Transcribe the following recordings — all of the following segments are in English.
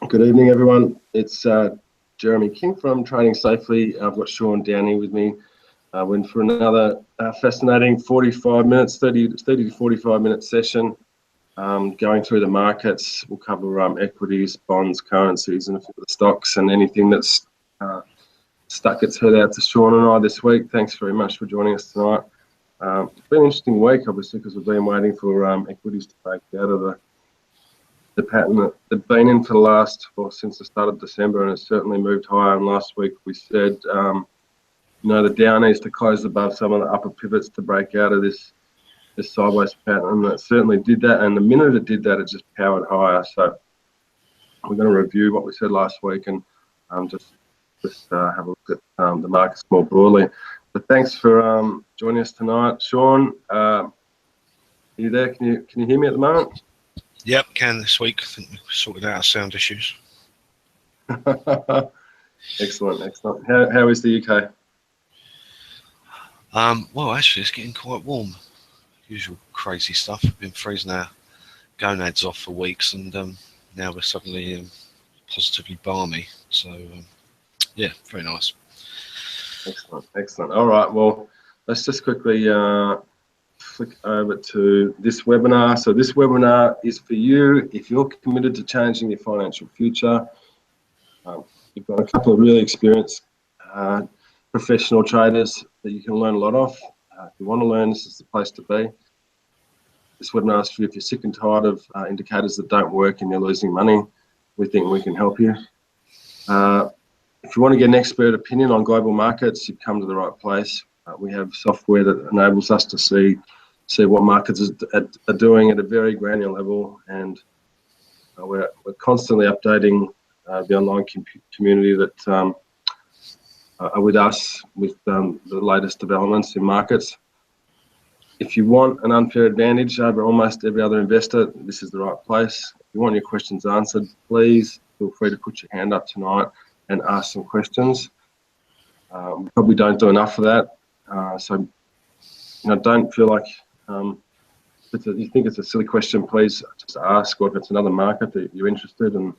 Good evening, everyone. It's Jeremy King from Trading Safely. I've got Shaun Downey with me. We're in for another fascinating 45 minutes, 30 to 45 minute session going through the markets. We'll cover equities, bonds, currencies, and a few of the stocks and anything that's stuck its head out to Shaun and I this week. Thanks very much for joining us tonight. It's been an interesting week, obviously, because we've been waiting for equities to break out of the pattern that they've been in for the last, since the start of December, and it's certainly moved higher. And last week we said, the Dow needs to close above some of the upper pivots to break out of this sideways pattern, and it certainly did that. And the minute it did that, it just powered higher. So we're going to review what we said last week and just have a look at the markets more broadly. But thanks for joining us tonight, Shaun. Are you there? Can you hear me at the moment? Yep, can this week. I think we've sorted out our sound issues. Excellent. How is the UK? Well, actually, it's getting quite warm. Usual crazy stuff. We've been freezing our gonads off for weeks, and now we're suddenly positively balmy. So, yeah, very nice. Excellent. All right, well, let's just quickly flick over to this webinar. So this webinar is for you if you're committed to changing your financial future. You've got a couple of really experienced professional traders that you can learn a lot of. If you want to learn, this is the place to be. This webinar is for you if you're sick and tired of indicators that don't work and you're losing money. We think we can help you. If you want to get an expert opinion on global markets, you've come to the right place. We have software that enables us to see what markets are doing at a very granular level, and we're constantly updating the online community that are with us with the latest developments in markets. If you want an unfair advantage over almost every other investor, this is the right place. If you want your questions answered, please feel free to put your hand up tonight and ask some questions. We probably don't do enough of that. So don't feel like if you think it's a silly question, please just ask, or if it's another market that you're interested in,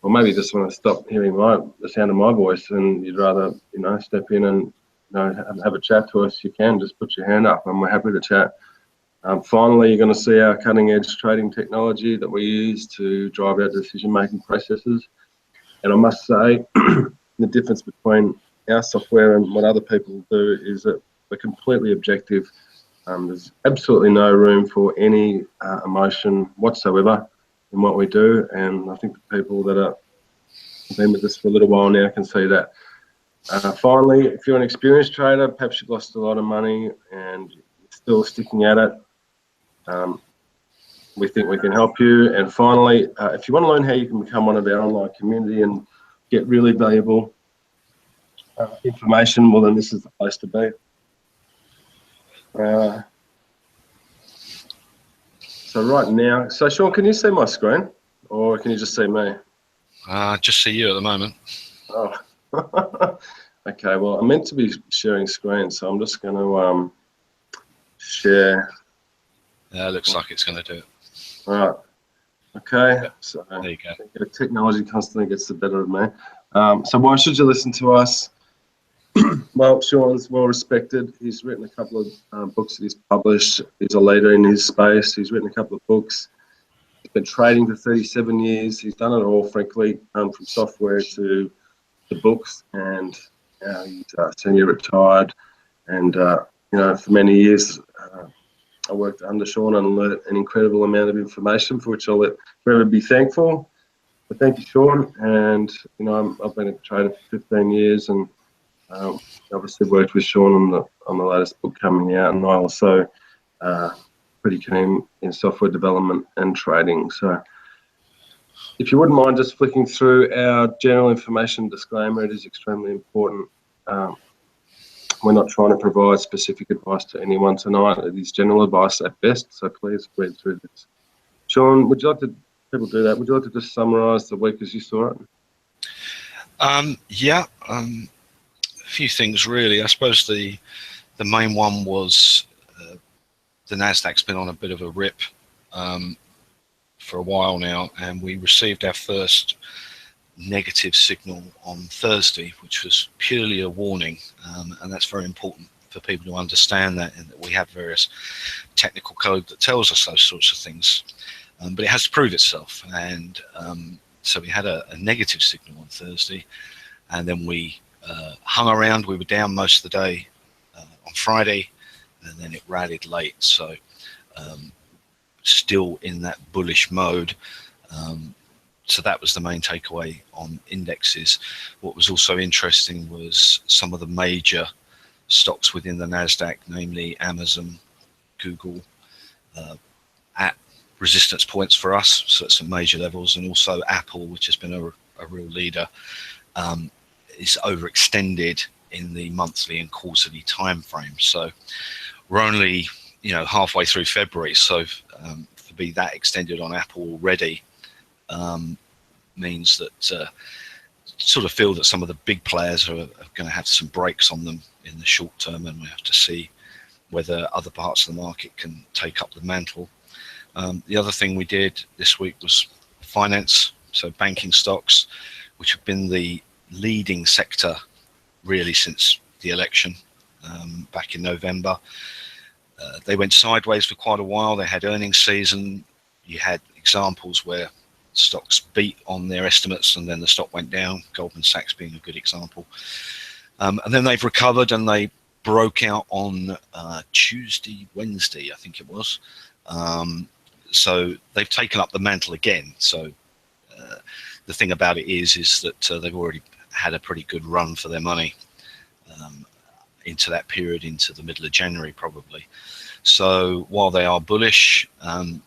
or maybe you just want to stop hearing the sound of my voice and you'd rather step in and have a chat to us, you can just put your hand up and we're happy to chat. Finally, you're going to see our cutting edge trading technology that we use to drive our decision making processes. And I must say the difference between our software and what other people do is that we're completely objective. There's absolutely no room for any emotion whatsoever in what we do, and I think the people that have been with us for a little while now can see that. Finally, if you're an experienced trader, perhaps you've lost a lot of money and you're still sticking at it, we think we can help you. And finally, if you want to learn how you can become one of our online community and get really valuable information, well, then this is the place to be. So right now, Shaun, can you see my screen, or can you just see me? Just see you at the moment. Oh, okay. Well, I'm meant to be sharing screen, so I'm just going to share. Looks like it's going to do it. All right. Okay. Yep. So there you go. Technology constantly gets the better of me. So why should you listen to us? Well, Shaun's well respected. He's written a couple of books that he's published. He's a leader in his space. He's written a couple of books. He's been trading for 37 years. He's done it all, frankly, from software to the books, and he's senior retired. And for many years, I worked under Shaun and learned an incredible amount of information for which I'll forever be thankful. But thank you, Shaun. And I've been a trader for 15 years, and obviously worked with Shaun on the latest book coming out, and I also pretty keen in software development and trading. So if you wouldn't mind just flicking through our general information disclaimer, it is extremely important. We're not trying to provide specific advice to anyone tonight. It is general advice at best, so please read through this. Shaun, would you like to, people do that, would you like to just summarise the week as you saw it? Yeah. A few things really. I suppose the main one was the Nasdaq's been on a bit of a rip for a while now, and we received our first negative signal on Thursday, which was purely a warning, and that's very important for people to understand that, and that we have various technical code that tells us those sorts of things, but it has to prove itself. And so we had a negative signal on Thursday, and then we hung around. We were down most of the day on Friday, and then it rallied late. So still in that bullish mode. So that was the main takeaway on indexes. What was also interesting was some of the major stocks within the NASDAQ, namely Amazon, Google, at resistance points for us, so at some major levels, and also Apple, which has been a real leader, is overextended in the monthly and quarterly time frame. So we're only halfway through February, so to be that extended on Apple already means that sort of feel that some of the big players are going to have some breaks on them in the short term, and we have to see whether other parts of the market can take up the mantle. The other thing we did this week was finance, so banking stocks, which have been the leading sector really since the election back in November. They went sideways for quite a while. They had earnings season. You had examples where stocks beat on their estimates and then the stock went down, Goldman Sachs being a good example. And then they've recovered and they broke out on Wednesday, I think it was. So they've taken up the mantle again. So the thing about it is that they've already had a pretty good run for their money into that period, into the middle of January probably. So while they are bullish,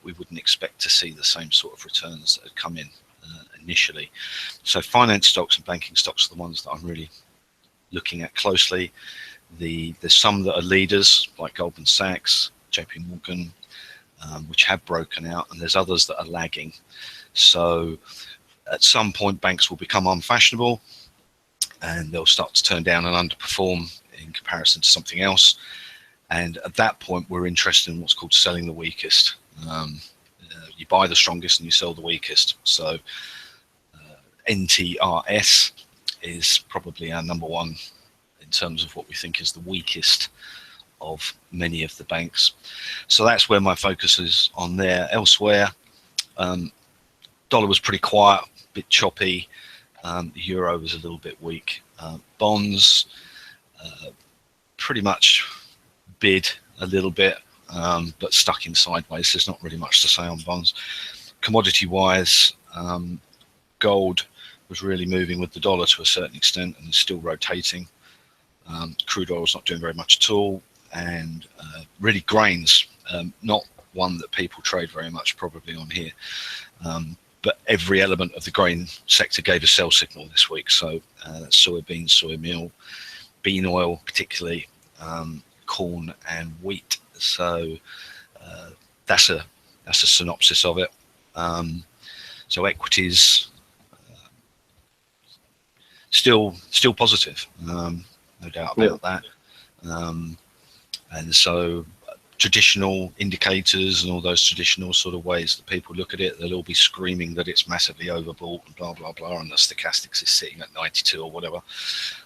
we wouldn't expect to see the same sort of returns that had come in initially. So finance stocks and banking stocks are the ones that I'm really looking at closely. There's some that are leaders like Goldman Sachs, JP Morgan, which have broken out, and there's others that are lagging. So at some point banks will become unfashionable and they'll start to turn down and underperform in comparison to something else. And at that point, we're interested in what's called selling the weakest. You buy the strongest and you sell the weakest. So NTRS is probably our number one in terms of what we think is the weakest of many of the banks. So that's where my focus is on there. Elsewhere, dollar was pretty quiet, a bit choppy. The euro was a little bit weak. Bonds, pretty much bid a little bit, but stuck in sideways. There's not really much to say on bonds. Commodity wise, gold was really moving with the dollar to a certain extent and is still rotating. Crude oil is not doing very much at all, and really grains, not one that people trade very much probably on here, but every element of the grain sector gave a sell signal this week. So that's soybeans, soy meal, bean oil particularly, corn and wheat. So that's a synopsis of it. So equities still positive, no doubt about that. And so traditional indicators and all those traditional sort of ways that people look at it, they'll all be screaming that it's massively overbought and blah blah blah, and the stochastics is sitting at 92 or whatever.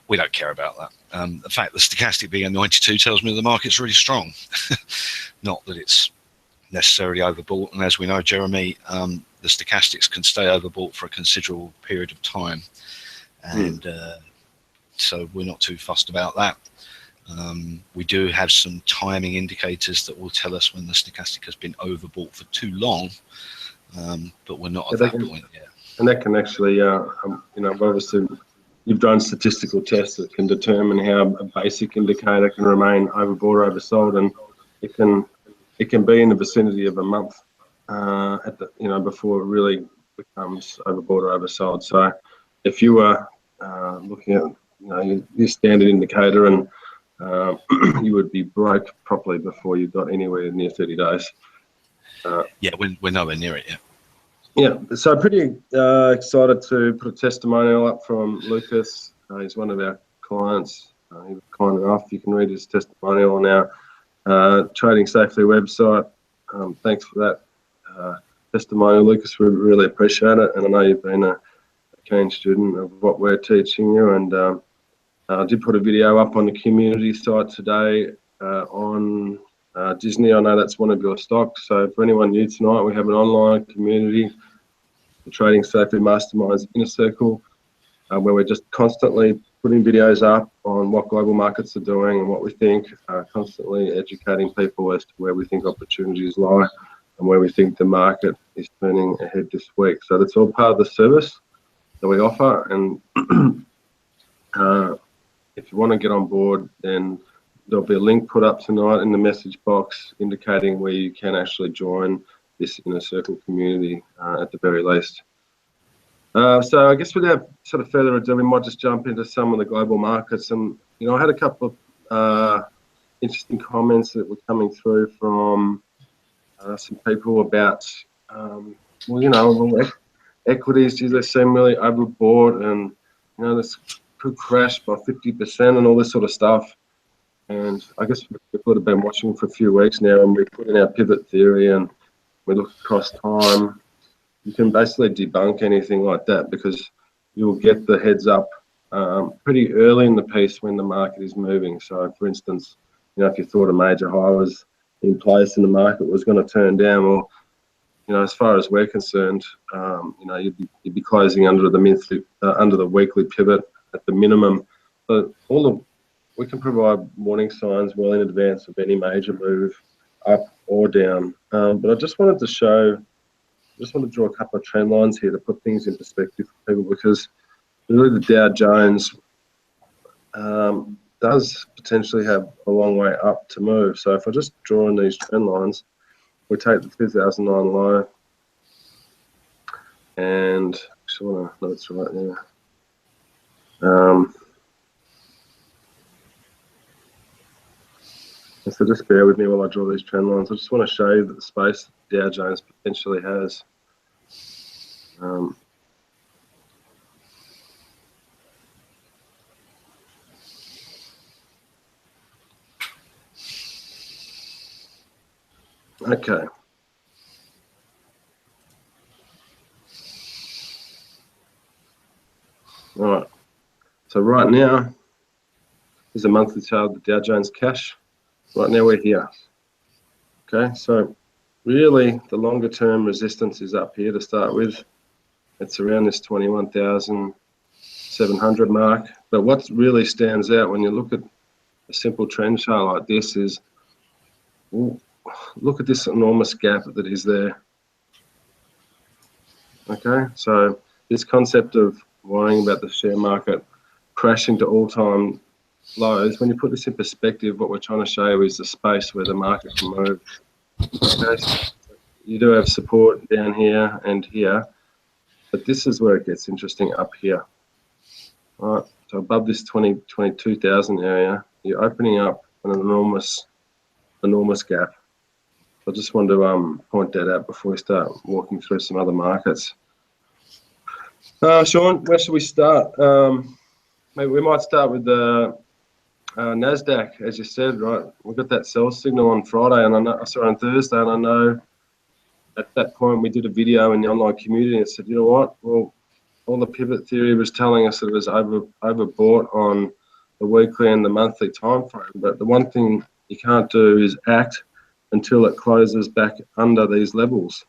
We don't care about that. The fact the stochastic being at 92 tells me the market's really strong, not that it's necessarily overbought. And as we know, Jeremy, the stochastics can stay overbought for a considerable period of time, and so we're not too fussed about that. We do have some timing indicators that will tell us when the stochastic has been overbought for too long, but we're not at that point yet. And that can actually, obviously you've done statistical tests that can determine how a basic indicator can remain overbought or oversold, and it can be in the vicinity of a month before it really becomes overbought or oversold. So if you were looking at your standard indicator, and you would be broke properly before you got anywhere near 30 days. Yeah, we're nowhere near it yet. Yeah, so pretty excited to put a testimonial up from Lucas. He's one of our clients. He was kind enough. You can read his testimonial on our Trading Safely website. Thanks for that testimonial, Lucas. We really appreciate it, and I know you've been a keen student of what we're teaching you. And I did put a video up on the community site today on Disney. I know that's one of your stocks. So for anyone new tonight, we have an online community, the Trading Safely Masterminds Inner Circle, where we're just constantly putting videos up on what global markets are doing and what we think, constantly educating people as to where we think opportunities lie and where we think the market is turning ahead this week. So that's all part of the service that we offer. And if you want to get on board, then there'll be a link put up tonight in the message box indicating where you can actually join this Inner Circle community at the very least. So I guess without sort of further ado, we might just jump into some of the global markets. And, you know, I had a couple of interesting comments that were coming through from some people about, well, you know, equities, they seem really overbought, and, you know, this could crash by 50% and all this sort of stuff. And I guess people have been watching for a few weeks now, and we put in our pivot theory and we look across time. You can basically debunk anything like that because you'll get the heads up pretty early in the piece when the market is moving. So, for instance, you know, if you thought a major high was in place and the market was going to turn down, well, you know, as far as we're concerned, you know, you'd be closing under the weekly pivot at the minimum. But we can provide warning signs well in advance of any major move up or down. But I just wanted to draw a couple of trend lines here to put things in perspective for people, because really the Dow Jones does potentially have a long way up to move. So if I just draw in these trend lines, we take the 2009 low, and actually I want to know it's right now. So just bear with me while I draw these trend lines. I just want to show you that the space Dow Jones potentially has. Okay. All right. So right now is a monthly chart of the Dow Jones cash. Right now we're here. Okay, so really the longer term resistance is up here to start with. It's around this 21,700 mark. But what really stands out when you look at a simple trend chart like this is, look at this enormous gap that is there. Okay, so this concept of worrying about the share market crashing to all-time lows, when you put this in perspective, what we're trying to show you is the space where the market can move. Okay, so you do have support down here and here, but this is where it gets interesting up here. All right, so above this 22,000 area, you're opening up an enormous gap. I just wanted to point that out before we start walking through some other markets. Shaun, where should we start? Maybe we might start with the NASDAQ, as you said, right? We got that sell signal on Friday, and on Thursday, and I know at that point we did a video in the online community and said, you know what? Well, all the pivot theory was telling us that it was overbought on the weekly and the monthly time frame. But the one thing you can't do is act until it closes back under these levels.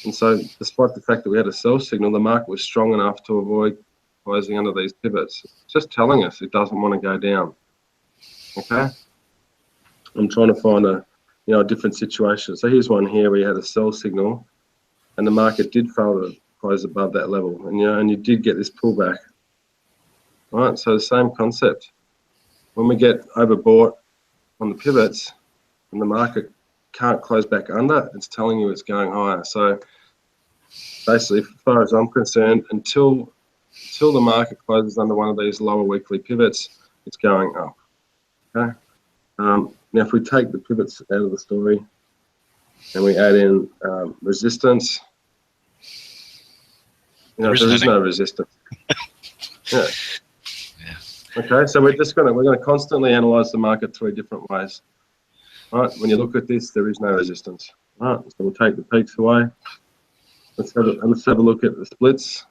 And so despite the fact that we had a sell signal, the market was strong enough to avoid closing under these pivots. It's just telling us it doesn't want to go down. Okay? I'm trying to find a different situation. So here's one here where you had a sell signal and the market did fail to close above that level. And you did get this pullback. All right, so the same concept. When we get overbought on the pivots and the market can't close back under, it's telling you it's going higher. So basically, as far as I'm concerned, until the market closes under one of these lower weekly pivots, it's going up. Okay. Now, if we take the pivots out of the story and we add in resistance, there is no resistance. Yeah. Okay, so we're going to constantly analyze the market three different ways. All right, when you look at this, there is no resistance. All right, so we'll take the peaks away. Let's have a look at the splits.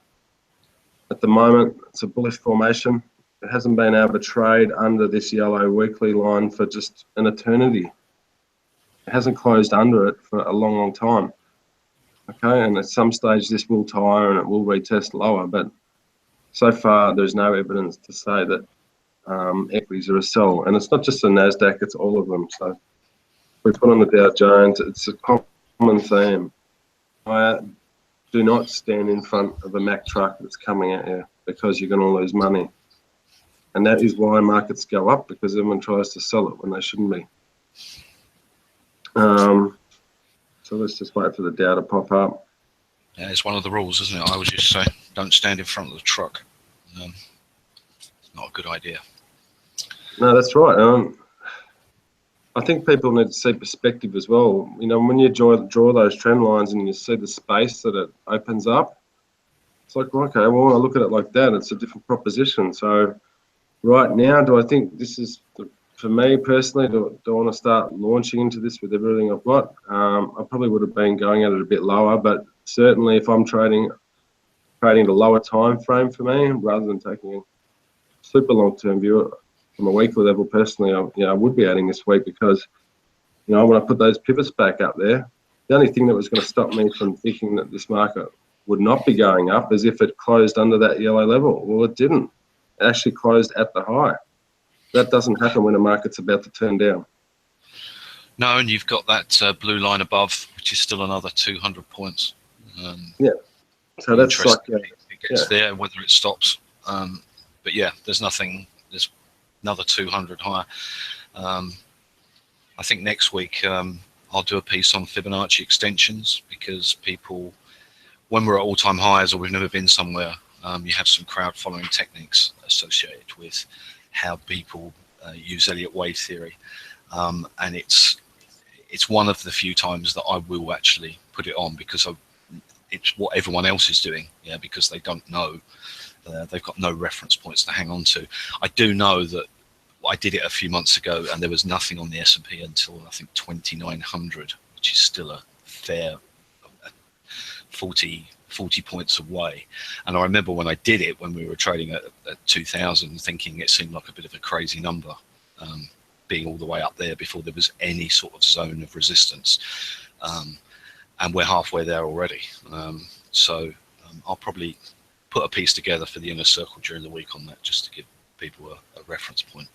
at the moment, it's a bullish formation. It hasn't been able to trade under this yellow weekly line for just an eternity. It hasn't closed under it for a long, long time. Okay, and at some stage this will tire and it will retest lower, but so far there's no evidence to say that equities are a sell. And it's not just the NASDAQ, it's all of them. So we put on the Dow Jones, it's a common theme. Do not stand in front of a Mack truck that's coming at you because you're going to lose money. And that is why markets go up, because everyone tries to sell it when they shouldn't be. So let's just wait for the Dow to pop up. Yeah, it's one of the rules, isn't it? I always just say, don't stand in front of the truck. It's not a good idea. No, that's right. I think people need to see perspective as well. You know, when you draw those trend lines and you see the space that it opens up, it's like, okay, well, when I look at it like that, it's a different proposition. So right now, do I think this is, for me personally, do I want to start launching into this with everything I've got? I probably would have been going at it a bit lower, but certainly if I'm trading at a lower time frame for me, rather than taking a super long-term view, from a weekly level, personally, I would be adding this week because, when I put those pivots back up there, the only thing that was going to stop me from thinking that this market would not be going up is if it closed under that yellow level. Well, it didn't. It actually closed at the high. That doesn't happen when a market's about to turn down. No, and you've got that blue line above, which is still another 200 points. Yeah. So that's like it gets there, whether it stops. But yeah, there's another 200 higher. I think next week I'll do a piece on Fibonacci extensions, because people, when we're at all-time highs or we've never been somewhere, you have some crowd following techniques associated with how people use Elliott wave theory, and it's one of the few times that I will actually put it on, because it's what everyone else is doing, because they don't know. They've got no reference points to hang on to. I do know that I did it a few months ago and there was nothing on the S&P until I think 2,900, which is still a fair 40 points away. And I remember when I did it, when we were trading at 2,000, thinking it seemed like a bit of a crazy number, being all the way up there before there was any sort of zone of resistance. And we're halfway there already. So I'll probably put a piece together for the inner circle during the week on that, just to give people a reference point.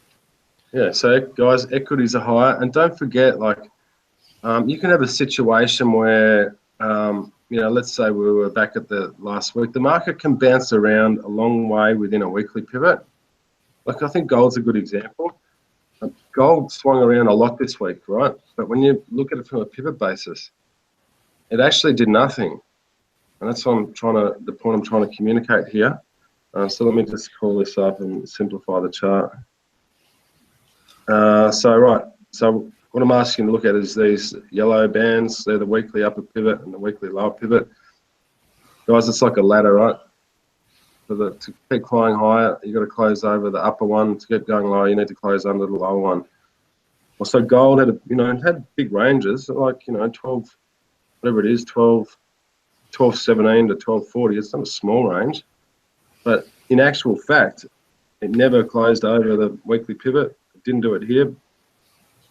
Yeah, so guys, equities are higher, and don't forget, like, you can have a situation where, let's say we were back at the last week, the market can bounce around a long way within a weekly pivot. Like, I think gold's a good example. Gold swung around a lot this week, right? But when you look at it from a pivot basis, it actually did nothing. And that's what the point I'm trying to communicate here. So let me just call this up and simplify the chart. So what I'm asking you to look at is these yellow bands. They're the weekly upper pivot and the weekly lower pivot. Guys, it's like a ladder, right? To keep climbing higher, you've got to close over the upper one. To get going lower, you need to close under the lower one. Well, so gold had, had big ranges, like, 12, whatever it is, 12.17 to 12.40. It's not a small range, but in actual fact, it never closed over the weekly pivot. It didn't do it here.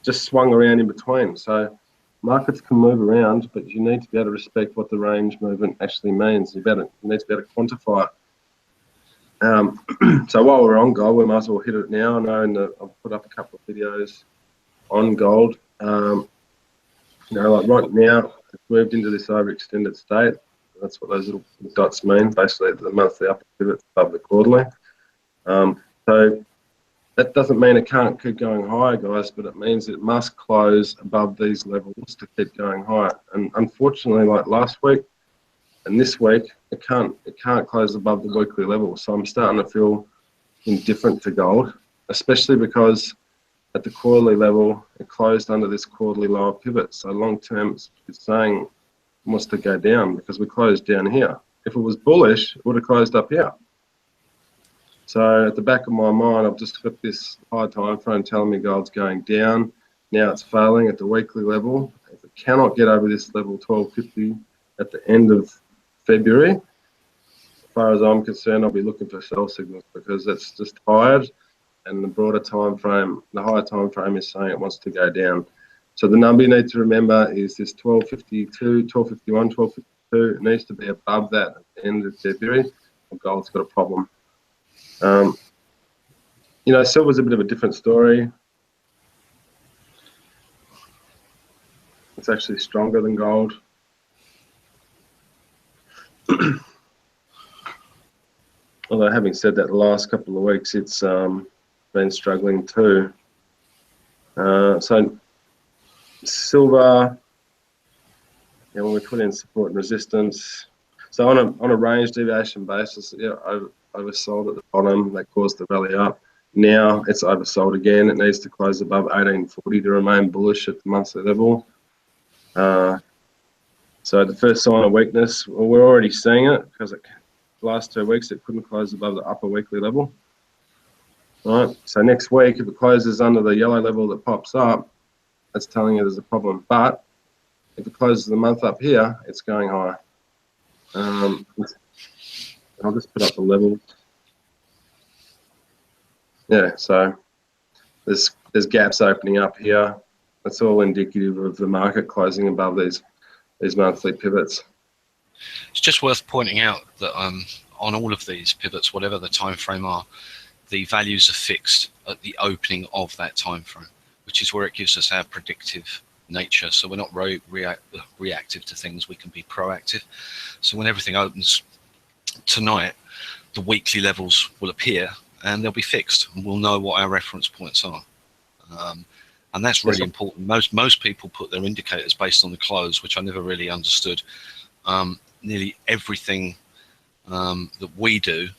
Just swung around in between. So markets can move around, but you need to be able to respect what the range movement actually means. You need to be able to quantify it. So while we're on gold, we might as well hit it now. I know I've put up a couple of videos on gold. Like right now, it's moved into this overextended state. That's what those little dots mean. Basically, the monthly upper pivot above the quarterly. So that doesn't mean it can't keep going higher, guys, but it means it must close above these levels to keep going higher. And unfortunately, like last week and this week, it can't close above the weekly level. So I'm starting to feel indifferent to gold, especially because at the quarterly level, it closed under this quarterly lower pivot. So long term, it's saying it wants to go down because we closed down here. If it was bullish, it would have closed up here. So at the back of my mind, I've just got this high time frame telling me gold's going down. Now it's failing at the weekly level. If it cannot get over this level 1250 at the end of February, far as I'm concerned, I'll be looking for sell signals because it's just tired, and the broader time frame, the higher time frame is saying it wants to go down. So the number you need to remember is this 1252, 1251, 1252. It needs to be above that at the end of February, or gold's got a problem. You know, silver's a bit of a different story. It's actually stronger than gold. Although having said that, the last couple of weeks it's been struggling too. So silver, yeah, when we put in support and resistance, so on a range deviation basis, yeah, oversold at the bottom, that caused the rally up. Now it's oversold again. It needs to close above 1840 to remain bullish at the monthly level. So the first sign of weakness, well, we're already seeing it because the last 2 weeks it couldn't close above the upper weekly level. All right, so next week if it closes under the yellow level that pops up, that's telling you there's a problem. But if it closes the month up here, it's going higher. I'll just put up the levels. Yeah, so there's gaps opening up here. That's all indicative of the market closing above these monthly pivots. It's just worth pointing out that on all of these pivots, whatever the time frame are, the values are fixed at the opening of that time frame, which is where it gives us our predictive nature. So we're not reactive to things, we can be proactive. So when everything opens tonight, the weekly levels will appear and they'll be fixed, and we'll know what our reference points are. And that's really important. Most people put their indicators based on the close, which I never really understood. Nearly everything that we do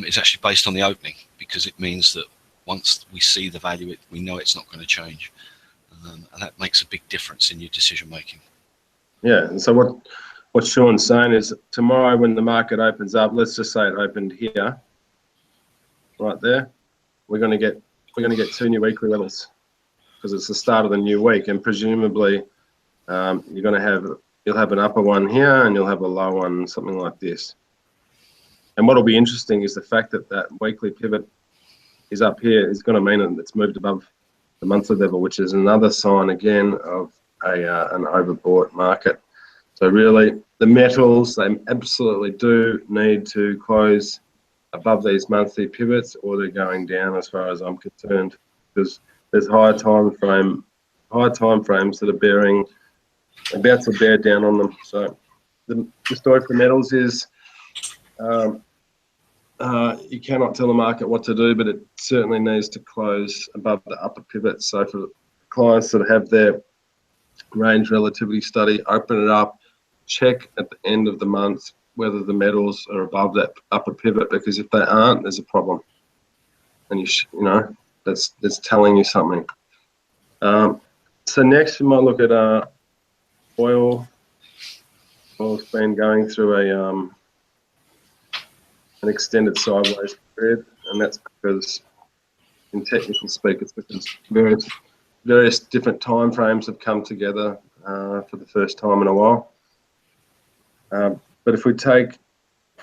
is actually based on the opening, because it means that once we see the value, we know it's not going to change. And that makes a big difference in your decision making. Yeah, and so what Shaun's saying is tomorrow when the market opens up, let's just say it opened here, right there, we're going to get 2 new weekly levels because it's the start of the new week, and presumably you'll have an upper one here and you'll have a low one, something like this. And what'll be interesting is the fact that that weekly pivot is up here is going to mean that it's moved above the monthly level, which is another sign again of an overbought market. So really, the metals, they absolutely do need to close above these monthly pivots, or they're going down as far as I'm concerned, because there's higher time frames that are about to bear down on them. So the story for metals is you cannot tell the market what to do, but it certainly needs to close above the upper pivot. So for clients that have their range relativity study, open it up, check at the end of the month whether the metals are above that upper pivot, because if they aren't, there's a problem, and you know that's telling you something. So next we might look at oil. Oil's been going through an extended sideways period, and that's because, in technical speak, it's because various different time frames have come together for the first time in a while. But if we take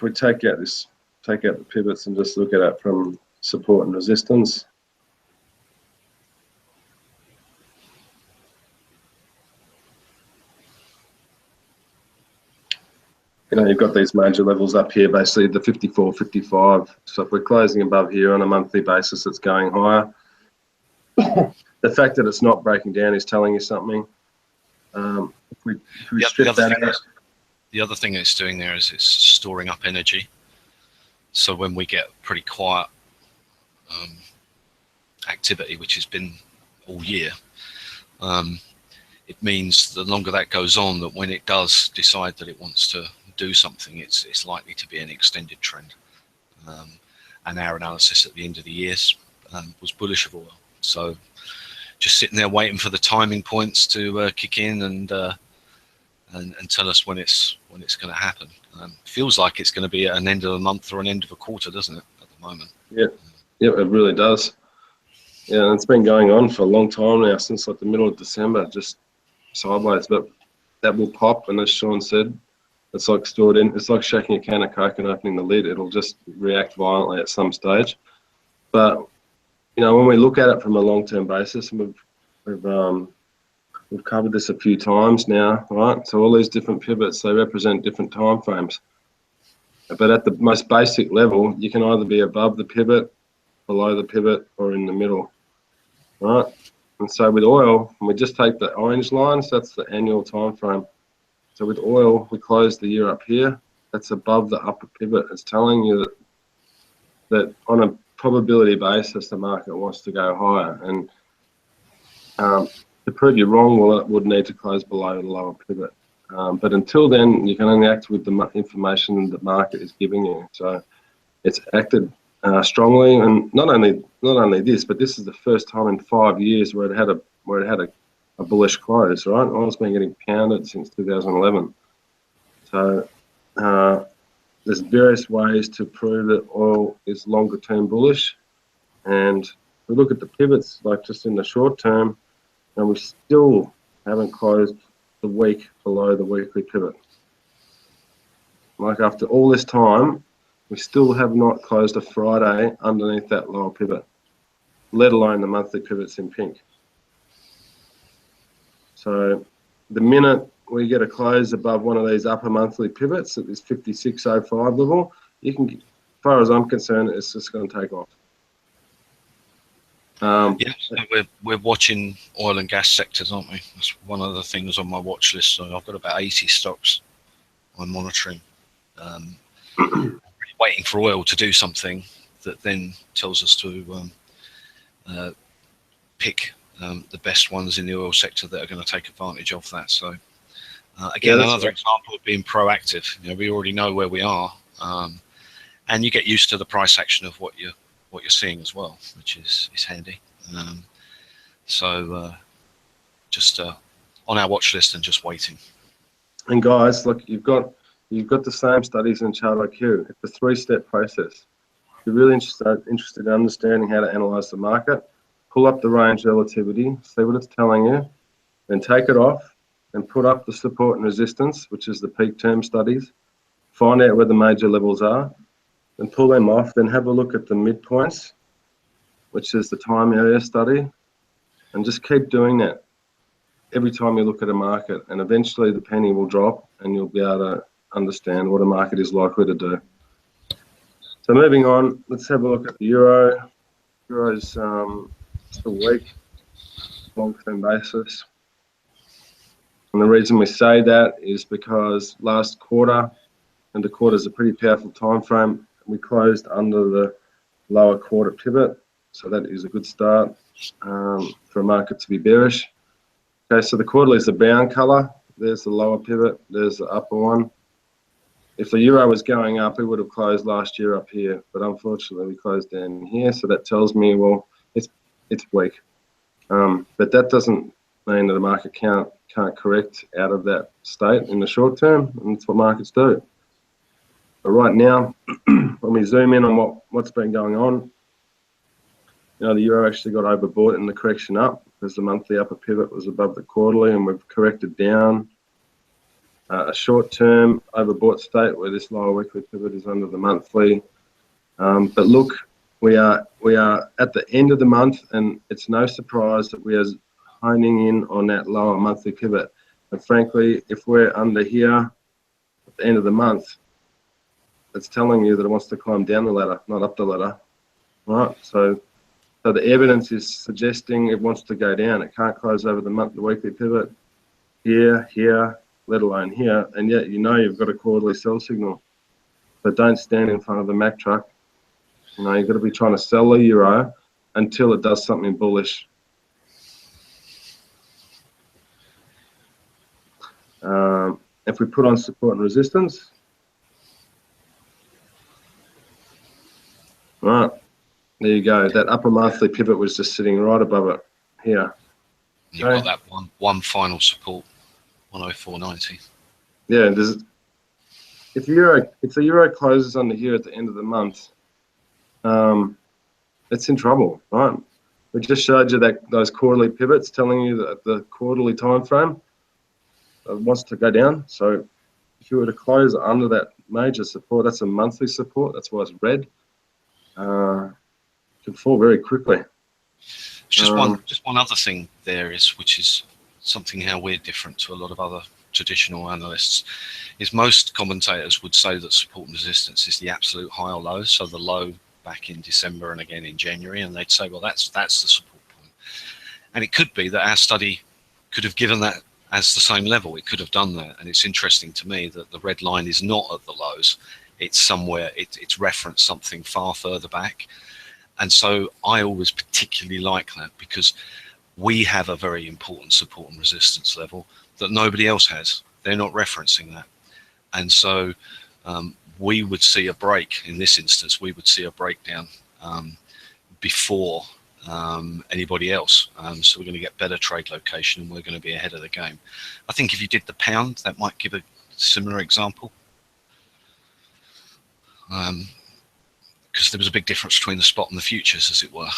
out the pivots and just look at it from support and resistance, you know, you've got these major levels up here, basically the 54, 55. So if we're closing above here on a monthly basis, it's going higher. The fact that it's not breaking down is telling you something. If we strip that out. The other thing it's doing there is it's storing up energy. So when we get pretty quiet activity, which has been all year, it means the longer that goes on, that when it does decide that it wants to do something, it's likely to be an extended trend. And our analysis at the end of the year was bullish of oil. So just sitting there waiting for the timing points to kick in and tell us when it's going to happen. Feels like it's going to be at an end of a month or an end of a quarter, doesn't it, at the moment? Yeah, it really does. Yeah, and it's been going on for a long time now, since like the middle of December, just sideways. But that will pop, and as Shaun said, It's like stored in. It's like shaking a can of Coke and opening the lid. It'll just react violently at some stage. But when we look at it from a long-term basis, and we've covered this a few times now, right? So all these different pivots, they represent different time frames. But at the most basic level, you can either be above the pivot, below the pivot, or in the middle, right? And so with oil, we just take the orange line, so that's the annual time frame. So with oil, we close the year up here. That's above the upper pivot. It's telling you that on a probability basis, the market wants to go higher. And to prove you wrong, well, it would need to close below the lower pivot. But until then, you can only act with the information the market is giving you. So it's acted strongly, and not only this, but this is the first time in 5 years where it had a bullish close. Right, oil's been getting pounded since 2011. So there's various ways to prove that oil is longer term bullish, and we look at the pivots, like just in the short term, and we still haven't closed the week below the weekly pivot. Like after all this time, we still have not closed a Friday underneath that lower pivot, let alone the monthly pivots in pink. So the minute we get a close above one of these upper monthly pivots at this 56.05 level, as far as I'm concerned, it's just going to take off. Yeah, so we're watching oil and gas sectors, aren't we? That's one of the things on my watch list. So I've got about 80 stocks I'm monitoring. Waiting for oil to do something that then tells us to pick the best ones in the oil sector that are going to take advantage of that. So again, another example of being proactive. We already know where we are, and you get used to the price action of what you're seeing as well, which is handy. So just on our watch list and just waiting. And guys, look, you've got the same studies in Chart IQ. It's a 3-step process. If you're really interested in understanding how to analyze the market, pull up the range relativity, see what it's telling you, then take it off and put up the support and resistance, which is the peak term studies, find out where the major levels are, and pull them off, then have a look at the midpoints, which is the time area study, and just keep doing that every time you look at a market, and eventually the penny will drop and you'll be able to understand what a market is likely to do. So moving on, let's have a look at the euro. Euro's still weak, long-term basis. And the reason we say that is because last quarter, and the quarter is a pretty powerful time frame, we closed under the lower quarter pivot. So that is a good start for a market to be bearish. Okay, so the quarterly is the brown color. There's the lower pivot. There's the upper one. If the euro was going up, it would have closed last year up here, but unfortunately we closed down here. So that tells me, well, it's weak. But that doesn't mean that the market can't correct out of that state in the short term, and that's what markets do. But right now, when we zoom in on what's been going on, the euro actually got overbought in the correction up because the monthly upper pivot was above the quarterly, and we've corrected down. A short-term overbought state where this lower weekly pivot is under the monthly. But look, we are at the end of the month, and it's no surprise that we are honing in on that lower monthly pivot. But frankly, if we're under here at the end of the month, it's telling you that it wants to climb down the ladder, not up the ladder, right? So the evidence is suggesting it wants to go down. It can't close over the weekly pivot here, let alone here, and yet you've got a quarterly sell signal. So don't stand in front of the Mack truck. You've got to be trying to sell the euro until it does something bullish. If we put on support and resistance, right, there you go. That upper monthly pivot was just sitting right above it here. You've got that one final support, 104.90. Yeah, if the euro closes under here at the end of the month, it's in trouble, right? We just showed you those quarterly pivots telling you that the quarterly time frame wants to go down. So if you were to close under that major support, that's a monthly support. That's why it's red. It can fall very quickly. Just one other thing there which is something how we're different to a lot of other traditional analysts, is most commentators would say that support and resistance is the absolute high or low. So the low back in December and again in January, and they'd say, well, that's the support point. And it could be that our study could have given that as the same level. It could have done that. And it's interesting to me that the red line is not at the lows. It's somewhere, it's referenced something far further back. And so I always particularly like that, because we have a very important support and resistance level that nobody else has. They're not referencing that. And so we would see a break, in this instance, we would see a breakdown before anybody else. So we're going to get better trade location and we're going to be ahead of the game. I think if you did the pound, that might give a similar example. Because there was a big difference between the spot and the futures, as it were.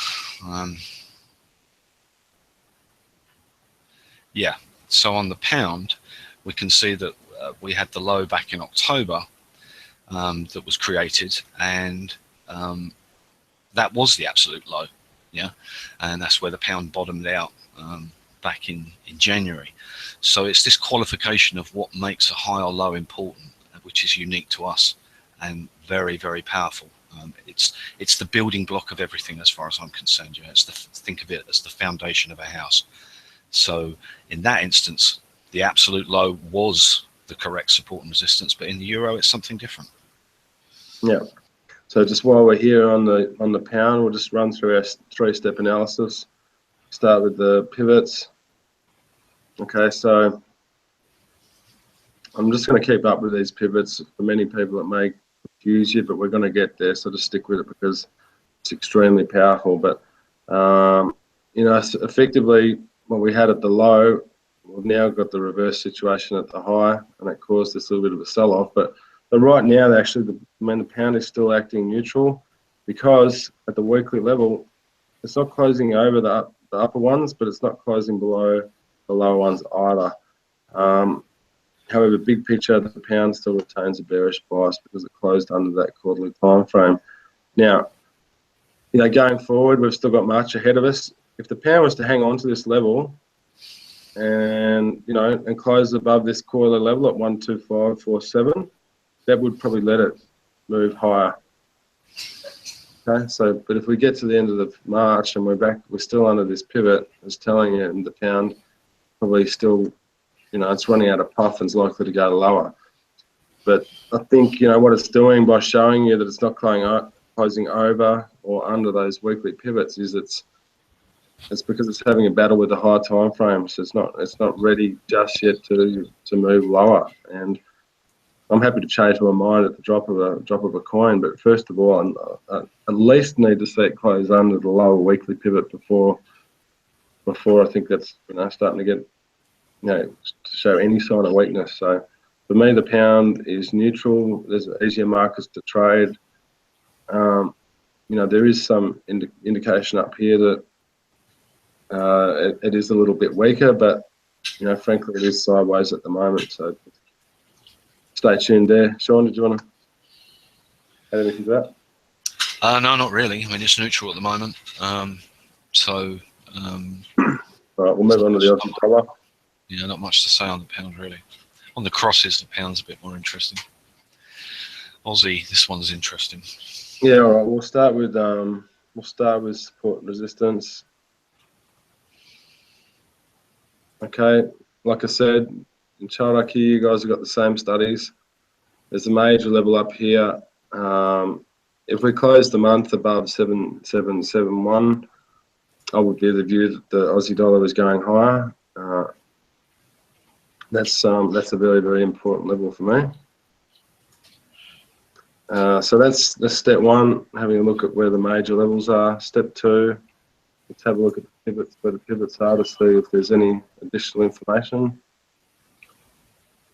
Yeah, so on the pound, we can see that we had the low back in October that was created, and that was the absolute low, yeah, and that's where the pound bottomed out back in January. So it's this qualification of what makes a high or low important, which is unique to us and very, very powerful. It's the building block of everything as far as I'm concerned. You know, think of it as the foundation of a house. So in that instance, the absolute low was the correct support and resistance, but in the euro, it's something different. Yeah. So just while we're here on the pound, we'll just run through our 3-step analysis. Start with the pivots. Okay, so I'm just going to keep up with these pivots. For many people, it may confuse you, but we're going to get there. So just stick with it because it's extremely powerful. But you know, effectively, what we had at the low, we've now got the reverse situation at the high, and it caused this little bit of a sell-off. But right now, actually, the pound is still acting neutral, because at the weekly level, it's not closing over the upper ones, but it's not closing below the lower ones either. However, big picture, the pound still retains a bearish bias because it closed under that quarterly time frame. Now, you know, going forward, we've still got March ahead of us. If the pound was to hang on to this level and, you know, and close above this quarterly level at 12547, that would probably let it move higher. Okay, so, but if we get to the end of the March and we're still under this pivot, it's telling you, and the pound probably still, you know, it's running out of puff and it's likely to go lower. But I think, you know, what it's doing by showing you that it's not closing over or under those weekly pivots is it's because it's having a battle with the high time frame. So it's not ready just yet to move lower. And I'm happy to change my mind at the drop of a coin. But first of all, I at least need to see it close under the lower weekly pivot before I think that's, you know, starting to get, you know, to show any sign of weakness. So for me, the pound is neutral. There's easier markets to trade. You know, there is some indication up here that it is a little bit weaker, but, you know, frankly, it is sideways at the moment. So stay tuned there. Shaun, did you want to add anything to that? No, not really. I mean, it's neutral at the moment. All right, we'll move on to the Aussie dollar. Yeah, not much to say on the pound, really. On the crosses, the pound's a bit more interesting. Aussie, this one's interesting. Yeah, all right. We'll start with support and resistance. Okay, like I said, in chart here, you guys have got the same studies. There's a major level up here. If we close the month above 7771, I would be of the view that the Aussie dollar is going higher. That's a very, very important level for me. So that's step one, having a look at where the major levels are. Step two, let's have a look at the pivots, where the pivots are, to see if there's any additional information.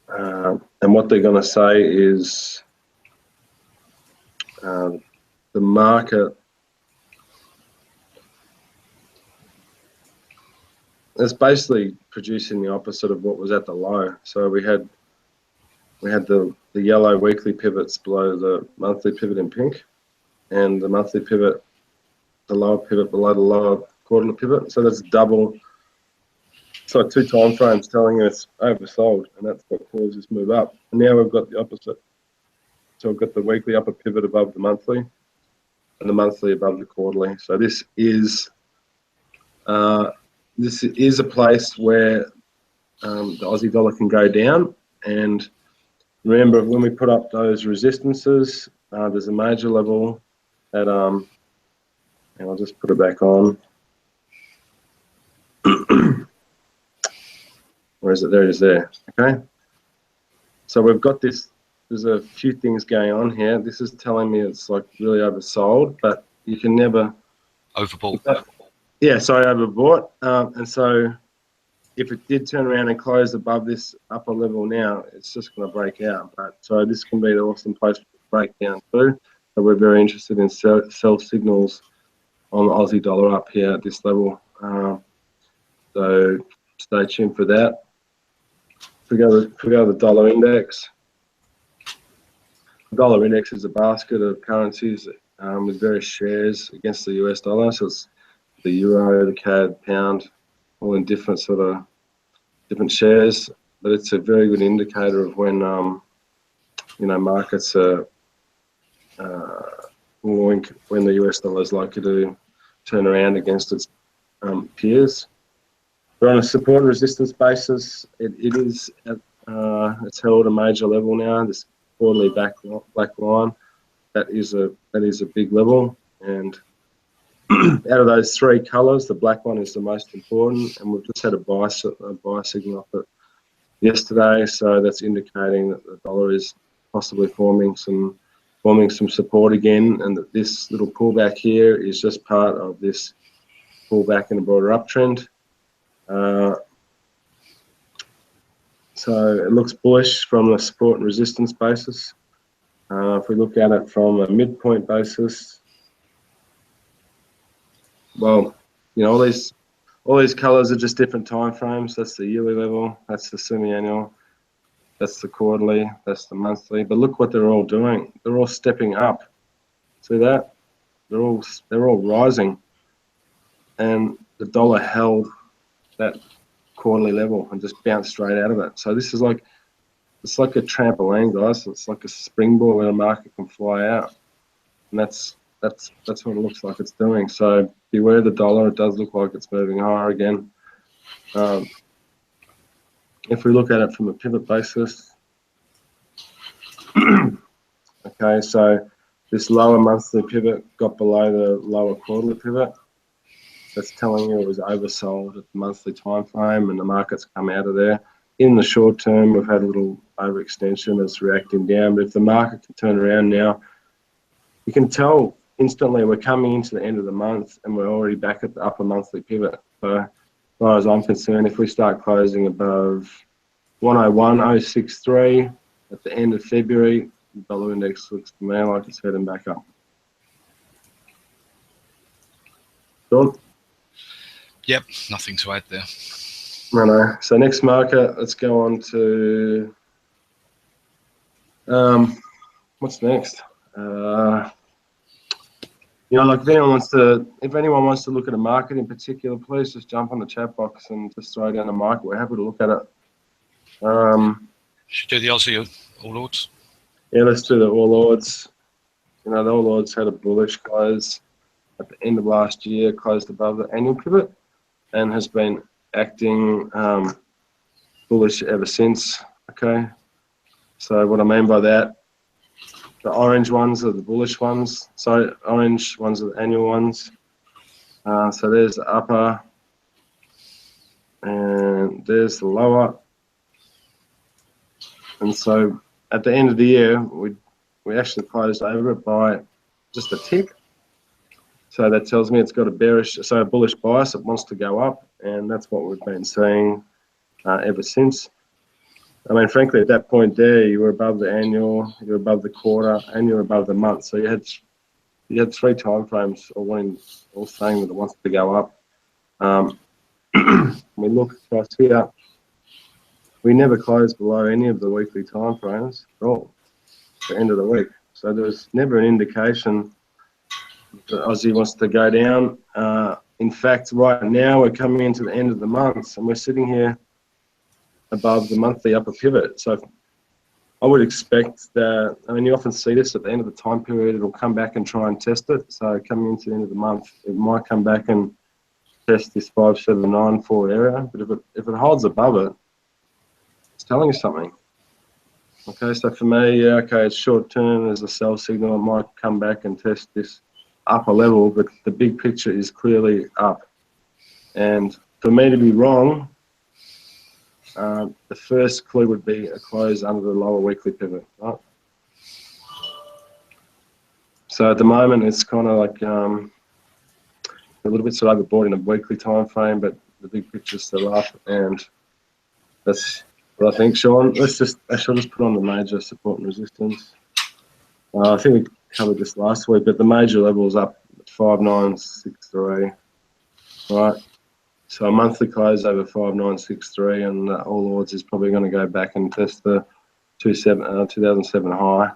And what they're going to say is the market is basically producing the opposite of what was at the low. So we had we had the yellow weekly pivots below the monthly pivot in pink, and the monthly pivot, the lower pivot below the lower quarterly pivot. So that's double. It's like 2 time frames telling you it's oversold, and that's what caused this move up. And now we've got the opposite. So we've got the weekly upper pivot above the monthly, and the monthly above the quarterly. So this is a place where the Aussie dollar can go down. And remember, when we put up those resistances, there's a major level that and I'll just put it back on. Where is it? There it is there. Okay. So we've got this. There's a few things going on here. This is telling me it's like really oversold, but you can never overbought. Yeah, sorry, overbought. And so if it did turn around and close above this upper level now, it's just going to break out. But so this can be the awesome place to break down too. So we're very interested in sell signals on the Aussie dollar up here at this level. So stay tuned for that. If we go to the dollar index, the dollar index is a basket of currencies with various shares against the US dollar. So it's the euro, the CAD, pound, all in different different shares. But it's a very good indicator of when markets are when the US dollar is likely to turn around against its peers. But on a support and resistance basis, it's held a major level now. This quarterly black line, that is a big level. And out of those 3 colours, the black one is the most important. And we've just had a buy signal off it yesterday, so that's indicating that the dollar is possibly forming some support again, and that this little pullback here is just part of this pullback in a broader uptrend. So it looks bullish from the support and resistance basis. If we look at it from a midpoint basis, well, all these colours are just different time frames. That's the yearly level, that's the semi-annual, that's the quarterly, that's the monthly. But look what they're all doing. They're all stepping up. See that? They're all rising, and the dollar held that quarterly level and just bounced straight out of it. So this is it's like a trampoline, guys. It's like a springboard where the market can fly out, and that's what it looks like it's doing. So beware the dollar. It does look like it's moving higher again. If we look at it from a pivot basis, okay, so this lower monthly pivot got below the lower quarterly pivot. That's telling you it was oversold at the monthly time frame, and the market's come out of there. In the short term, we've had a little overextension that's reacting down. But if the market can turn around now, you can tell instantly we're coming into the end of the month and we're already back at the upper monthly pivot. So as far as I'm concerned, if we start closing above 101.063 at the end of February, the dollar index looks to me like it's heading back up. Shaun? Yep, nothing to add there. No. So next market, let's go on to what's next? If anyone wants to look at a market in particular, please just jump on the chat box and just throw down a market. We're happy to look at it. Should do the Aussie All Ords. Yeah, let's do the All Ords. The All Ords had a bullish close at the end of last year, closed above the annual pivot, and has been acting bullish ever since. Okay, so what I mean by that, the orange ones are the bullish ones. So orange ones are the annual ones. So there's the upper, and there's the lower. And so at the end of the year, we actually closed over it by just a tick. So that tells me it's got a bullish bias. It wants to go up, and that's what we've been seeing ever since. I mean, frankly, at that point there, you were above the annual, you were above the quarter, and you were above the month. So you had 3 time frames all saying that it wants to go up. We look across here. we never closed below any of the weekly time frames at all, the end of the week. So there was never an indication that Aussie wants to go down. In fact, right now we're coming into the end of the month and we're sitting here above the monthly upper pivot. So I would expect that, I mean, you often see this at the end of the time period, it'll come back and try and test it. So coming into the end of the month, it might come back and test this 5794 area. But if it holds above it, it's telling you something. Okay, so for me, yeah, okay, it's short term as a sell signal. It might come back and test this upper level, but the big picture is clearly up. And for me to be wrong, the first clue would be a close under the lower weekly pivot, right? So at the moment, it's kind of like a little bit sort of overbought in a weekly time frame, but the big picture's still up, and that's what I think, Shaun. Let's just put on the major support and resistance. I think we covered this last week, but the major level is up at 5963, right? So a monthly close over 5963, and all odds is probably going to go back and test the 2007 high.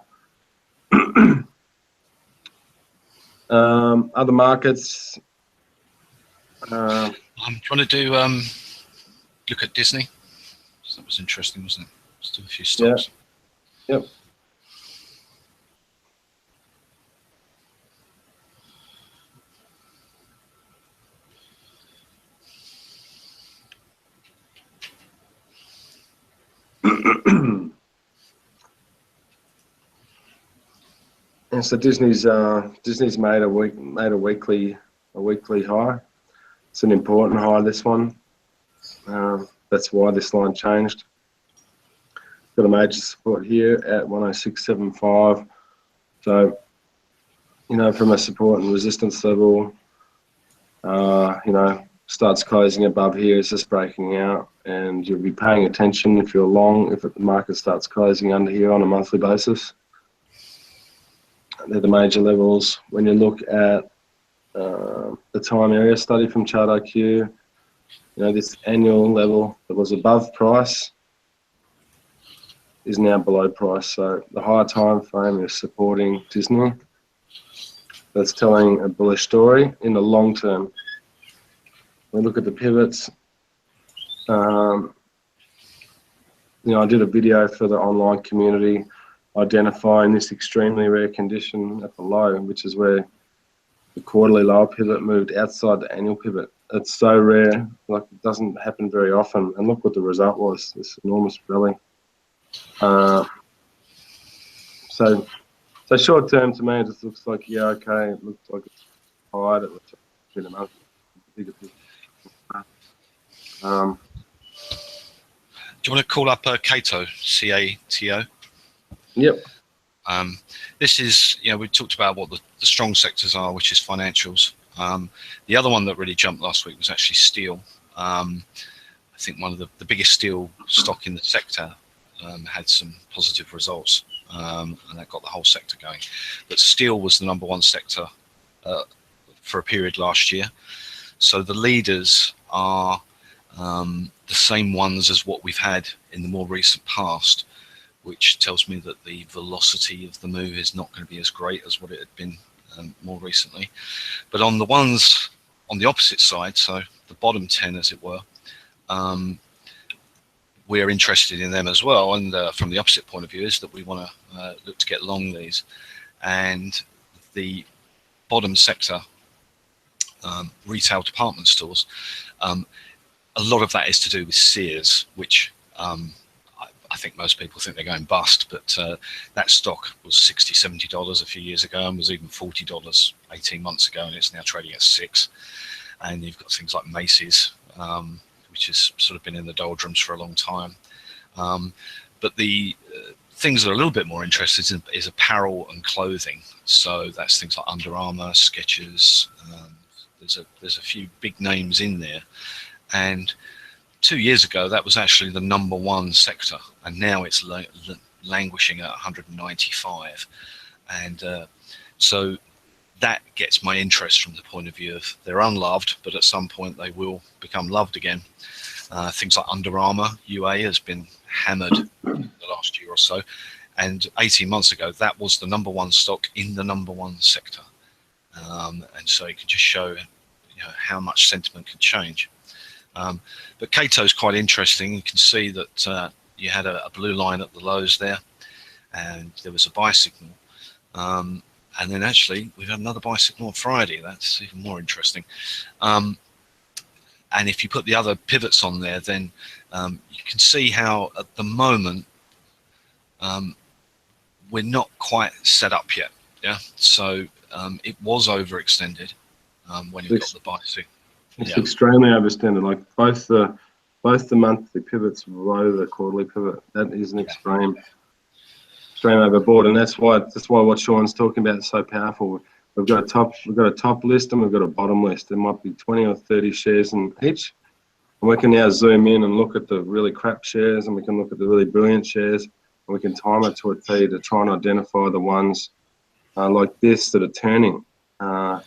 Other markets. I'm trying to do look at Disney. So that was interesting, wasn't it? Just do a few stocks. Yeah. Yep. And so Disney's made a weekly high. It's an important high, this one. That's why this line changed. Got a major support here at 106.75. So, you know, from a support and resistance level, you know, starts closing above here, it's just breaking out, and you'll be paying attention if you're long, if the market starts closing under here on a monthly basis. They're the major levels. When you look at the time area study from ChartIQ, you know, this annual level that was above price is now below price. So the higher time frame is supporting Disney. That's telling a bullish story in the long term. We look at the pivots. You know, I did a video for the online community identifying this extremely rare condition at the low, which is where the quarterly lower pivot moved outside the annual pivot. It's so rare, like it doesn't happen very often. And look what the result was, this enormous rally. So short term to me, it just looks like, yeah, okay, it looks like it's high, it looks like it's been a month, bigger picture. Do you want to call up Cato, C-A-T-O? Yep. This is, you know, we talked about what the strong sectors are, which is financials. The other one that really jumped last week was actually steel. I think one of the biggest steel stock in the sector had some positive results, and that got the whole sector going. But steel was the #1 sector for a period last year. So the leaders are the same ones as what we've had in the more recent past, which tells me that the velocity of the move is not going to be as great as what it had been more recently. But on the ones on the opposite side, so the bottom 10 as it were, we're interested in them as well. And from the opposite point of view is that we want to look to get long these. And the bottom sector, retail department stores, a lot of that is to do with Sears, which I think most people think they're going bust, but that stock was $60, $70 a few years ago and was even $40 18 months ago, and it's now trading at $6. And you've got things like Macy's, which has sort of been in the doldrums for a long time. But the things that are a little bit more interested in is apparel and clothing. So that's things like Under Armour, Skechers. There's a few big names in there. And 2 years ago, that was actually the #1 sector, and now it's languishing at 195. And so that gets my interest from the point of view of they're unloved, but at some point they will become loved again. Things like Under Armour, UA, has been hammered the last year or so. And 18 months ago, that was the number one stock in the number one sector. And so it can just show how much sentiment can change. But Cato's quite interesting. You can see that you had a blue line at the lows there, and there was a buy signal. And then actually we've had another buy signal on Friday. That's even more interesting. And if you put the other pivots on there, then you can see how at the moment we're not quite set up yet. Yeah, so it was overextended when you got the buy signal. It's extremely overextended. Like both the monthly pivots below the quarterly pivot. That is an extreme overboard, and that's why what Shaun's talking about is so powerful. We've got a top list and we've got a bottom list. There might be 20 or 30 shares in each, and we can now zoom in and look at the really crap shares, and we can look at the really brilliant shares, and we can time it to a T to try and identify the ones like this that are turning. And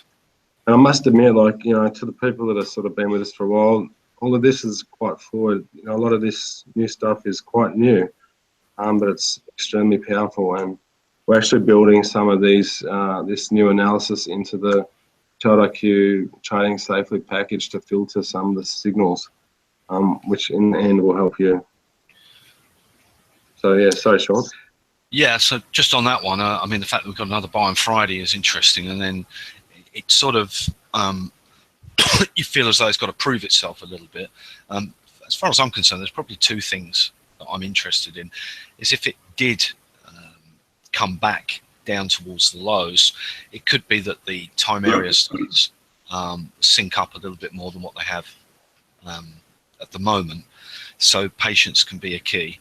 I must admit, to the people that have sort of been with us for a while, all of this is quite fluid. A lot of this new stuff is quite new, but it's extremely powerful. And we're actually building some of these, this new analysis into the ChartIQ Trading Safely package to filter some of the signals, which in the end will help you. So yeah, sorry, Shaun. Yeah, so just on that one, I mean, the fact that we've got another buy on Friday is interesting, and then it sort of you feel as though it's got to prove itself a little bit. As far as I'm concerned, there's probably two things that I'm interested in. Is if it did come back down towards the lows, it could be that the time area studies sync up a little bit more than what they have at the moment. So patience can be a key.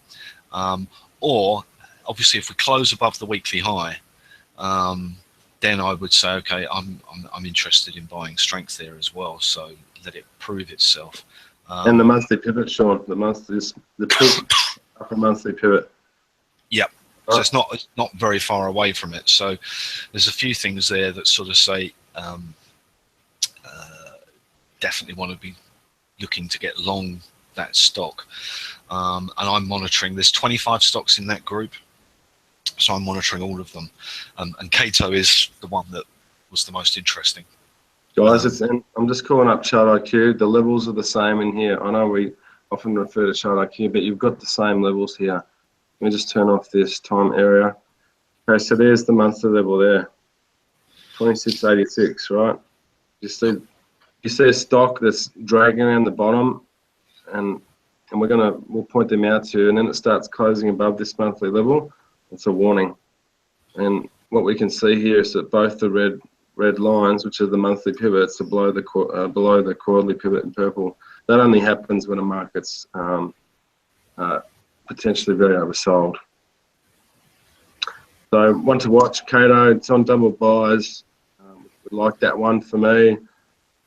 Or obviously, if we close above the weekly high, then I would say, okay, I'm interested in buying strength there as well. So let it prove itself. And the monthly pivot, Shaun. The upper monthly pivot. Yep. So it's not very far away from it. So there's a few things there that sort of say definitely want to be looking to get long that stock. And I'm monitoring. There's 25 stocks in that group. So I'm monitoring all of them, and Cato is the one that was the most interesting. Guys, I'm just calling up ChartIQ. The levels are the same in here. I know we often refer to ChartIQ, but you've got the same levels here. Let me just turn off this time area. Okay, so there's the monthly level there, 2686, right? You see a stock that's dragging around the bottom, and we'll point them out to you, and then it starts closing above this monthly level. It's a warning. And what we can see here is that both the red lines, which are the monthly pivots, are below the quarterly pivot in purple. That only happens when a market's potentially very oversold. So one to watch, Cato. It's on double buys. We like that one for me.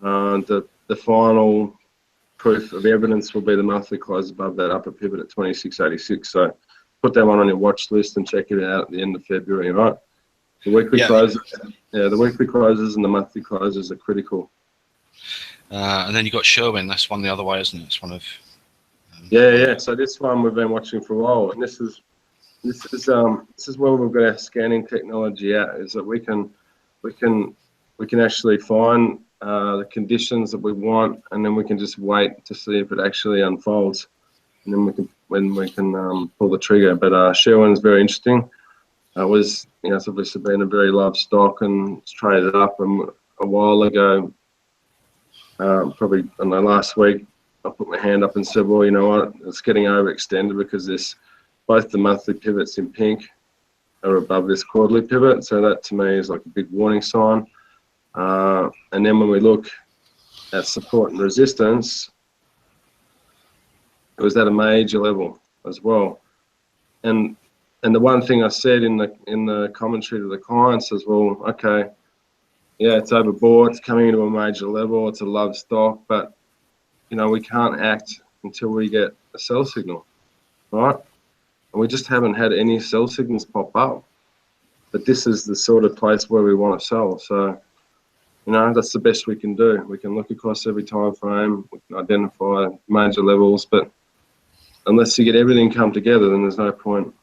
The final proof of evidence will be the monthly close above that upper pivot at 2686. So put that one on your watch list and check it out at the end of February, right? The weekly closes, the weekly closes and the monthly closes are critical. And then you got Sherwin. That's one the other way, isn't it? It's one of. Yeah. So this one we've been watching for a while, and this is where we've got our scanning technology at. Is that we can actually find the conditions that we want, and then we can just wait to see if it actually unfolds, and then we can pull the trigger. But Sherwin's very interesting. It's obviously been a very loved stock, and it's traded up. And a while ago, probably last week, I put my hand up and said, well, you know what, it's getting overextended because both the monthly pivots in pink are above this quarterly pivot. So that to me is like a big warning sign. And then when we look at support and resistance, it was at a major level as well. And the one thing I said in the commentary to the clients is, well, okay, yeah, it's overbought, it's coming into a major level, it's a love stock, but we can't act until we get a sell signal, right? And we just haven't had any sell signals pop up. But this is the sort of place where we want to sell. So, that's the best we can do. We can look across every time frame, we can identify major levels, but unless you get everything come together, then there's no point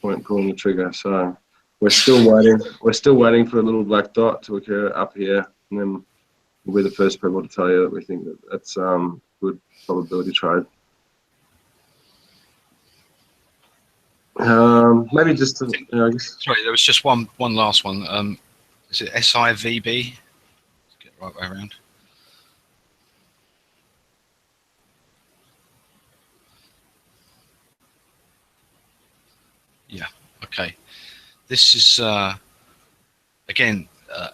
pulling the trigger. So we're still waiting. We're still waiting for a little black dot to occur up here, and then we'll be the first people to tell you that we think that that's good probability trade. Maybe just to, I guess. Sorry, there was just one last one. Is it SIVB? Let's get the right way around. Yeah. Okay. This is again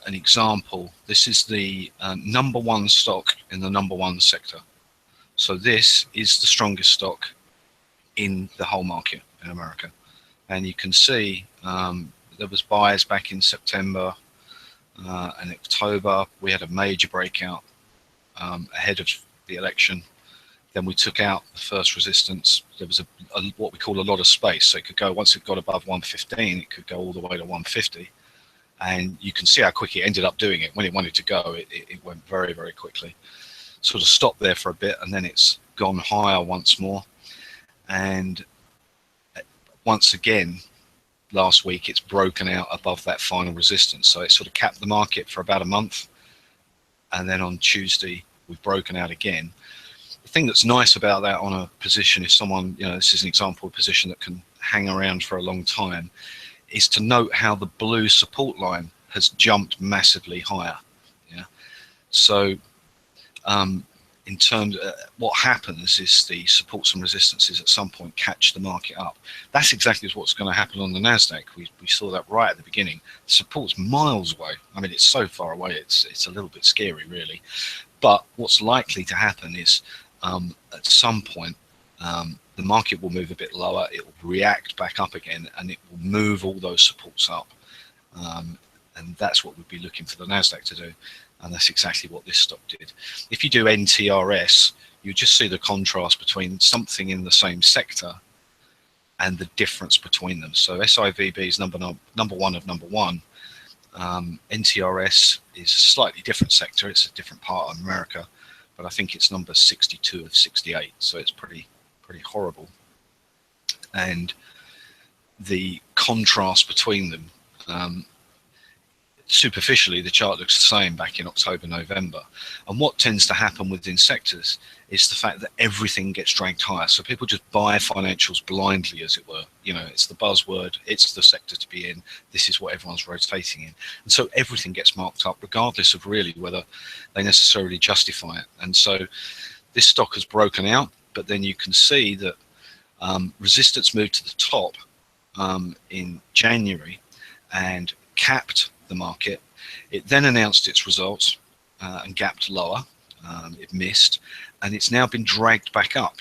an example. This is the number one stock in the number one sector. So this is the strongest stock in the whole market in America, and you can see there was buyers back in September and October. We had a major breakout ahead of the election. Then we took out the first resistance. There was what we call a lot of space, so it could go, once it got above 115, it could go all the way to 150, and you can see how quick it ended up doing it. When it wanted to go, it went very, very quickly. Sort of stopped there for a bit, and then it's gone higher once more. And once again, last week, it's broken out above that final resistance. So it sort of capped the market for about a month. And then on Tuesday, we've broken out again. The thing that's nice about that on a position, if someone, this is an example of a position that can hang around for a long time, is to note how the blue support line has jumped massively higher. Yeah. So in terms of what happens is the supports and resistances at some point catch the market up. That's exactly what's going to happen on the NASDAQ. We saw that right at the beginning. The support's miles away. I mean, it's so far away, it's a little bit scary, really. But what's likely to happen is at some point, the market will move a bit lower, it will react back up again, and it will move all those supports up. And that's what we'd be looking for the NASDAQ to do. And that's exactly what this stock did. If you do NTRS, you just see the contrast between something in the same sector and the difference between them. So SIVB is number one of number one. NTRS is a slightly different sector. It's a different part of America, but I think it's number 62 of 68. So it's pretty horrible. And the contrast between them, superficially, the chart looks the same back in October, November. And what tends to happen within sectors is the fact that everything gets dragged higher. So people just buy financials blindly, as it were. It's the buzzword, it's the sector to be in, this is what everyone's rotating in. And so everything gets marked up, regardless of really whether they necessarily justify it. And so this stock has broken out, but then you can see that resistance moved to the top in January and capped the market. It then announced its results and gapped lower. It missed, and it's now been dragged back up.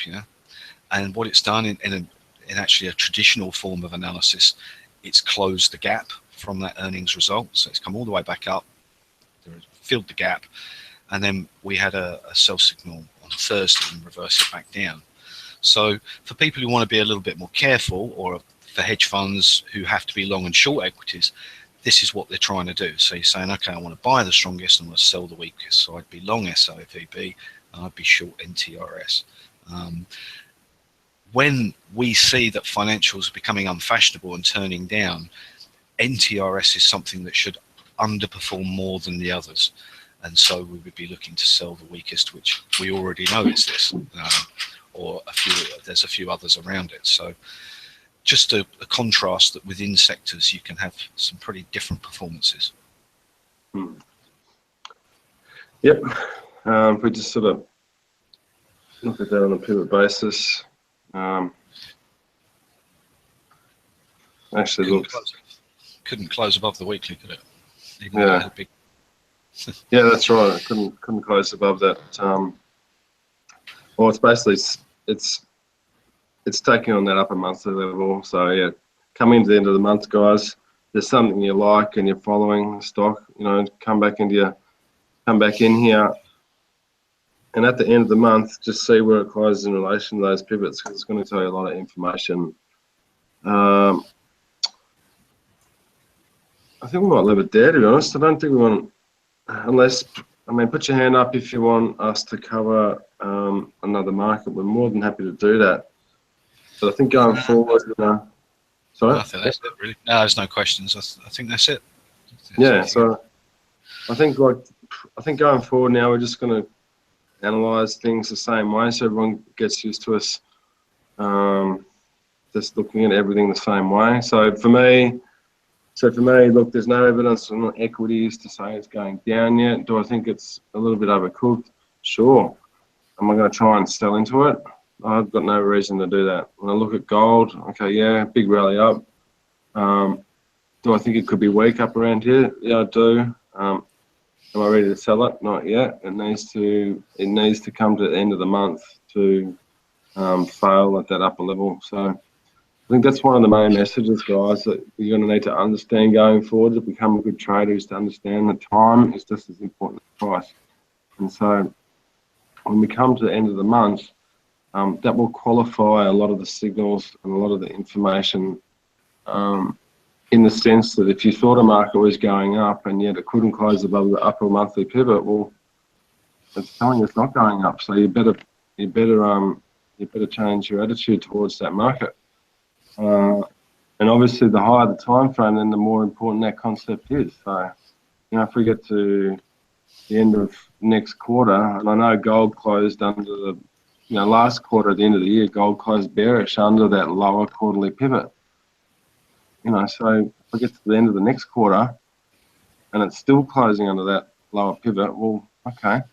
And what it's done in actually a traditional form of analysis, it's closed the gap from that earnings result. So it's come all the way back up, filled the gap, and then we had a sell signal on Thursday and reversed it back down. So for people who want to be a little bit more careful, or for hedge funds who have to be long and short equities, this is what they're trying to do. So you're saying, okay, I want to buy the strongest and I want to sell the weakest. So I'd be long SIVB and I'd be short NTRS. When we see that financials are becoming unfashionable and turning down, NTRS is something that should underperform more than the others. And so we would be looking to sell the weakest, which we already know is this, or there's a few others around it. So just a contrast that within sectors you can have some pretty different performances. Yep. If we just sort of look at that on a pivot basis, actually couldn't close above the weekly, could it? Even yeah. though it had a big... Yeah, that's right. It couldn't close above that. Well, it's basically it's taking on that upper monthly level. So yeah, coming to the end of the month, guys, there's something you like and you're following the stock, come back in here, and at the end of the month, just see where it closes in relation to those pivots, because it's going to tell you a lot of information. I think we might leave it there, to be honest. I don't think we want, put your hand up if you want us to cover another market. We're more than happy to do that. But I think going forward, sorry. I think that's it, really. No, there's no questions. I think that's it. Yeah. So I think going forward now we're just going to analyze things the same way, so everyone gets used to us just looking at everything the same way. So for me, look, there's no evidence on equities to say it's going down yet. Do I think it's a little bit overcooked? Sure. Am I going to try and sell into it? I've got no reason to do that. When I look at gold, okay, yeah, big rally up. Do I think it could be weak up around here? Yeah, I do. Am I ready to sell it? Not yet. It needs to come to the end of the month to fail at that upper level. So I think that's one of the main messages, guys, that you're going to need to understand going forward to become a good trader, is to understand that time is just as important as price. And so when we come to the end of the month, that will qualify a lot of the signals and a lot of the information, in the sense that if you thought a market was going up and yet it couldn't close above the upper monthly pivot, well, it's telling you it's not going up. So you better change your attitude towards that market. And obviously, the higher the time frame, then the more important that concept is. So, if we get to the end of next quarter, and I know gold closed under the, last quarter at the end of the year, gold closed bearish under that lower quarterly pivot. So if we get to the end of the next quarter and it's still closing under that lower pivot, well, okay,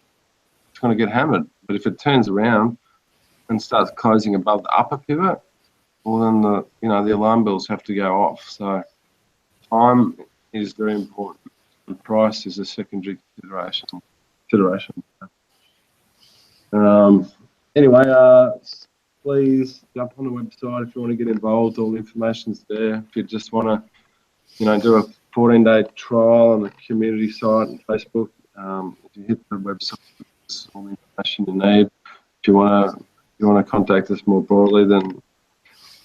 it's going to get hammered. But if it turns around and starts closing above the upper pivot, well, then the alarm bells have to go off. So time is very important, and price is a secondary consideration. Anyway, please jump on the website if you want to get involved. All the information's there. If you just want to, do a 14-day trial on the community site and Facebook, if you hit the website, there's all the information you need. If you want to contact us more broadly, then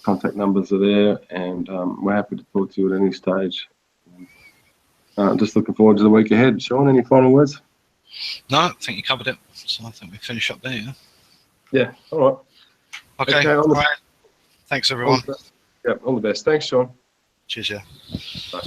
contact numbers are there, and we're happy to talk to you at any stage. Just looking forward to the week ahead. Shaun, any final words? No, I think you covered it. So I think we finish up there. Yeah. Yeah. All right. Okay. All right. Thanks, everyone. All the best. Thanks, Shaun. Cheers. Yeah. Bye.